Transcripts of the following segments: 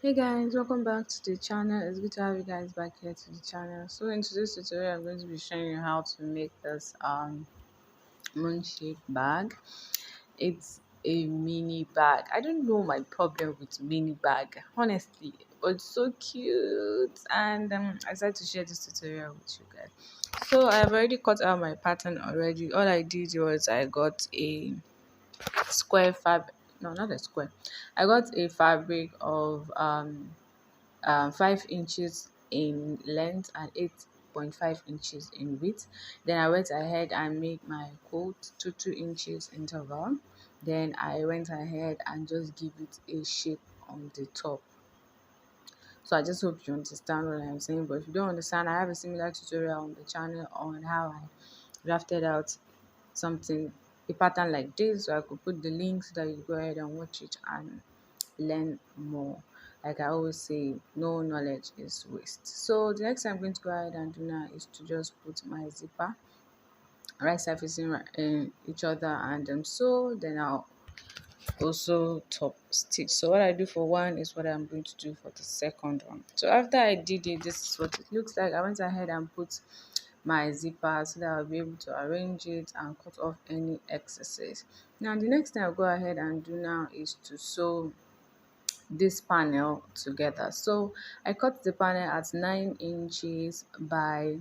Hey guys, welcome back to the channel. It's good to have you guys back here to the channel. So in today's tutorial, I'm going to be showing you how to make this moon shape bag. It's a mini bag. I don't know my problem with mini bag, honestly, but it's so cute, and I decided to share this tutorial with you guys. So I've already cut out my pattern already. All I did was I got a square fabric, no, not a square, I got a fabric of 5 inches in length and 8.5 inches in width. Then I went ahead and made my quote to 2 inches interval. Then I went ahead and just give it a shape on the top. So I just hope you understand what I'm saying. But if you don't understand, I have a similar tutorial on the channel on how I drafted out something, a pattern like this. So I could put the link so that you go ahead and watch it and learn more. Like I always say, no knowledge is waste. So the next thing I'm going to go ahead and do now is to just put my zipper right side facing each other, and so then I'll also top stitch. So what I do for one is what I'm going to do for the second one. So after I did it, this is what it looks like. I went ahead and put my zipper so that I'll be able to arrange it and cut off any excesses. Now the next thing I'll go ahead and do now is to sew this panel together. So I cut the panel at 9 inches by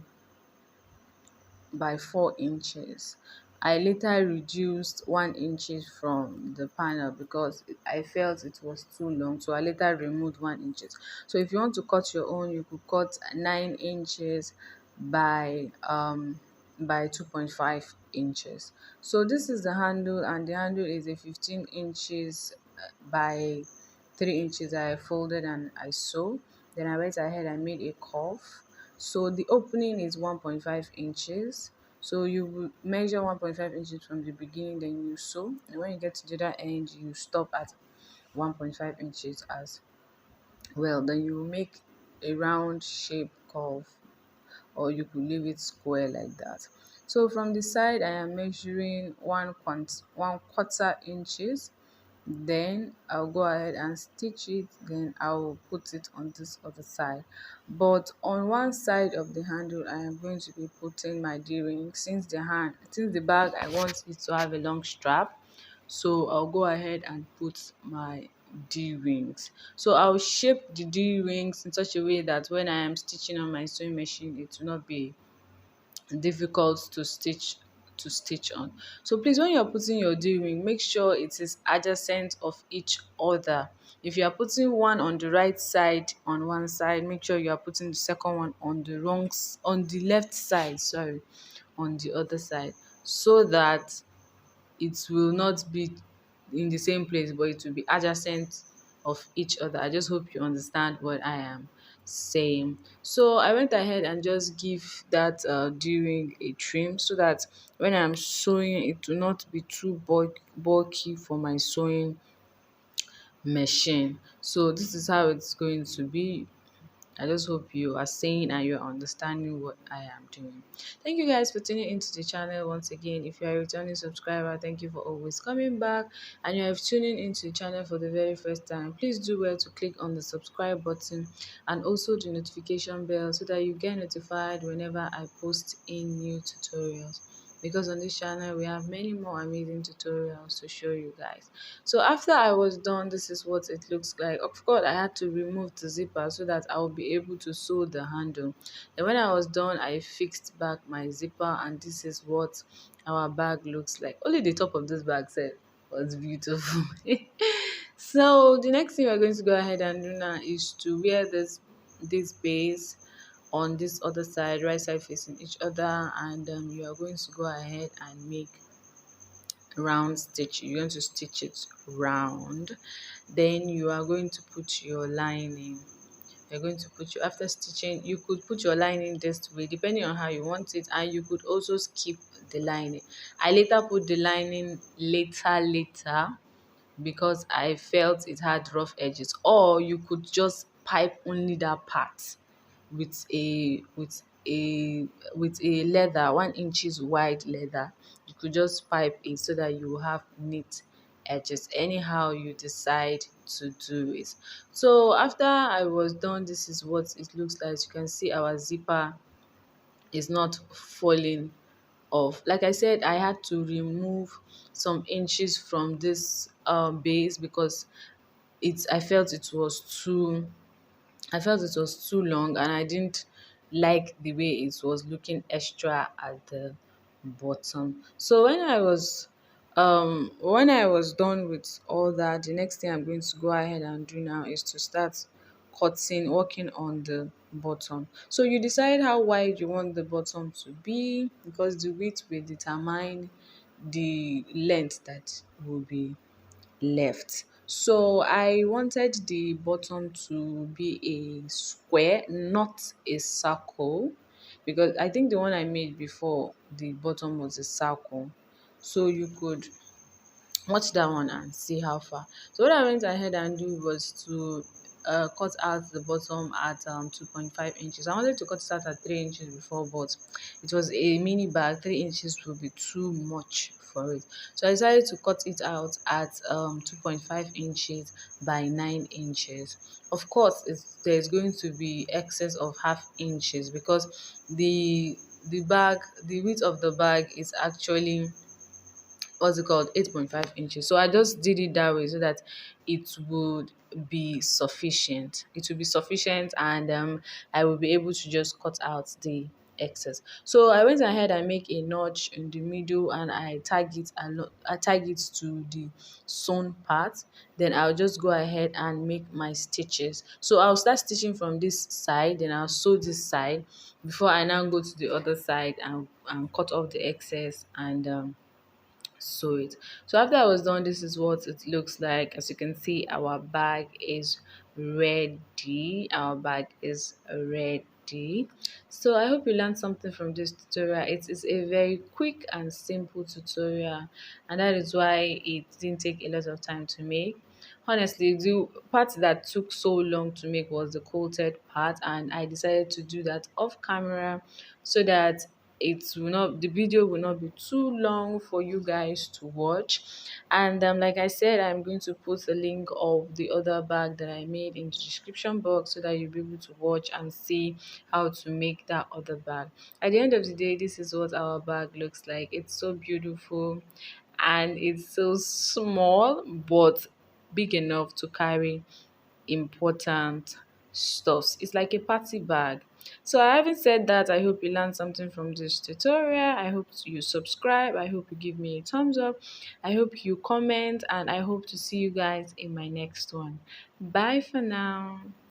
4 inches. I later reduced 1 inches from the panel because I felt it was too long, so I later removed 1 inches. So if you want to cut your own, you could cut 9 inches by 2.5 inches. So this is the handle, and the handle is a 15 inches by 3 inches. I folded and I sewed. Then I went ahead and made a cuff. So the opening is 1.5 inches. So you will measure 1.5 inches from the beginning, then you sew. And when you get to the other end, you stop at 1.5 inches as well. Then you will make a round shape cuff, or you could leave it square like that. So from the side, I am measuring 1/4 inches. Then I'll go ahead and stitch it, then I'll put it on this other side. But on one side of the handle, I am going to be putting my d-ring. Since the bag, I want it to have a long strap, so I'll go ahead and put my d-rings. So I'll shape the d-rings in such a way that when I am stitching on my sewing machine, it will not be difficult to stitch on. So please, when you're putting your d-ring, make sure it is adjacent of each other. If you are putting one on the right side on one side, make sure you are putting the second one on the left side, sorry, on the other side, so that it will not be in the same place, but it will be adjacent of each other. I just hope you understand what I am saying. So I went ahead and just give that during a trim, so that when I'm sewing, it will not be too bulky for my sewing machine. So this is how it's going to be. I just hope you are saying and you're understanding what I am doing. Thank you guys for tuning into the channel once again. If you are a returning subscriber, thank you for always coming back. And you are tuning into the channel for the very first time, please do well to click on the subscribe button and also the notification bell so that you get notified whenever I post in new tutorials, because on this channel we have many more amazing tutorials to show you guys. So after I was done, this is what it looks like. Of course, I had to remove the zipper so that I will be able to sew the handle. Then when I was done, I fixed back my zipper, and this is what our bag looks like. Only the top of this bag set was beautiful. So the next thing we're going to go ahead and do now is to wear this base on this other side, right side facing each other, and you are going to go ahead and make round stitch. You're going to stitch it round. Then you are going to put your lining. You're going to put your, after stitching, you could put your lining this way depending on how you want it, and you could also skip the lining. I later put the lining later because I felt it had rough edges, or you could just pipe only that part with a leather, 1 inches wide leather. You could just pipe it so that you will have neat edges anyhow you decide to do it. So after I was done, this is what it looks like. As you can see, our zipper is not falling off. Like I said, I had to remove some inches from this base because I felt it was too long, and I didn't like the way it was looking extra at the bottom. So when I was done with all that, the next thing I'm going to go ahead and do now is to start working on the bottom. So you decide how wide you want the bottom to be, because the width will determine the length that will be left. So I wanted the bottom to be a square, not a circle, because I think the one I made before, the bottom was a circle. So you could watch that one and see how far. So what I went ahead and do was to cut out the bottom at 2.5 inches. I wanted to cut it out at 3 inches before, but it was a mini bag. 3 inches will be too much for it. So I decided to cut it out at 2.5 inches by 9 inches. Of course, there's going to be excess of half inches because the width of the bag is actually, what's it called, 8.5 inches. So I just did it that way so that it would be sufficient. It will be sufficient, and I will be able to just cut out the excess. So I went ahead and make a notch in the middle, and I tag it to the sewn part. Then I'll just go ahead and make my stitches. So I'll start stitching from this side, then I'll sew this side before I now go to the other side and cut off the excess and sew it. So after I was done, this is what it looks like. As you can see, our bag is ready. Our bag is ready. So I hope you learned something from this tutorial. It is a very quick and simple tutorial, and that is why it didn't take a lot of time to make. Honestly, the part that took so long to make was the quilted part, and I decided to do that off camera so that the video will not be too long for you guys to watch. And like I said, I'm going to put a link of the other bag that I made in the description box so that you'll be able to watch and see how to make that other bag. At the end of the day, this is what our bag looks like. It's so beautiful, and it's so small but big enough to carry important stuffs. It's like a party bag. So having said that, I hope you learned something from this tutorial. I hope you subscribe. I hope you give me a thumbs up. I hope you comment, and I hope to see you guys in my next one. Bye for now.